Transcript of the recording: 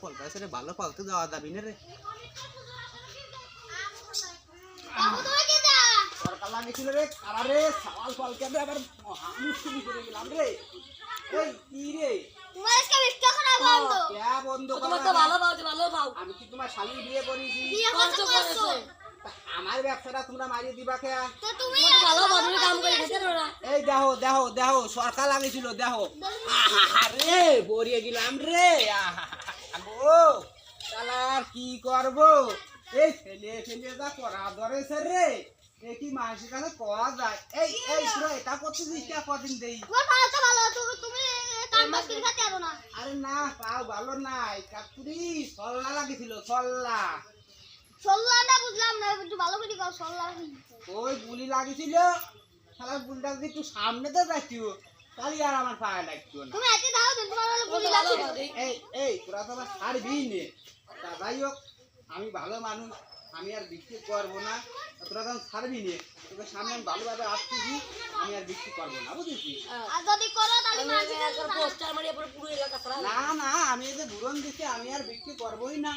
ফল পাইছে রে, ভালো ফল তো দেওয়া যাবি না রে। সরকার লাগেছিল রে, কারা রে সওয়াল ফল কেবে আবার মুশকিল করে গেলাম রে। এই কি রে তোমার আজকে ভিক্ষা করা বন্ধ। কে বন্ধ তোমার করা? তো ভালো পাও, ভালো পাও। আমি কি তোমার স্বামী বিয়ে করেছি? বিয়ে কষ্ট করতে করেছো। করছো তা আমার ব্যবসাটা তোমরা মারিয়ে দিবা কে? তো তুমি তোমার তো ভালো মানুষের কাম করে খেতে পারো না। এই দেখো দেখো দেখো সরকার লাগেছিল দেখো। আরে বরিয়ে গেলাম রে। গো শালার কি করব? এই ছেলে ছেলে যা করা ধরেছে রে, এ কি মানুষের কাছে করা যায়? এই এই তোরা এটা করতেছিস কে? কদিন দেই। তোমার ভালো তো ভালো, তুমি কাম মুশকিল খেতে পারো না। আরে না পাও ভালো নাই, কাকুরি সল্লা লাগেছিল সল্লা। সল্লাটা বুঝলাম না, একটু ভালো করে কও সল্লা কি। ওই গুলি লাগেছিল, শালা গুলিটা যদি একটু সামনে তো যাচ্ছিও তাহলে আর আমার পায়ে লাগতো না। তুমি এতে দাও দেন, তোমার তোমার গুলি তো ভালো লাগছে। পাও দেই। এই এই তোরা তো আমার ছাড়বি নে। তা যাই হোক, আমি ভালো মানুষ, আমি আর বিক্রি করবো না। তোরা তখন ছাড়বি নে, তোকে সামনে আমি ভালোভাবে আসতেছি, আমি আর বিক্রি করবো না, বুঝেছিস? আর যদি করো তাহলে আমি মাঝে একটা পোস্টার মারিয়ে পুরো এলাকা সারা না না, আমি এই যে বুরন দিচ্ছি আমি আর বিক্রি করবোই না।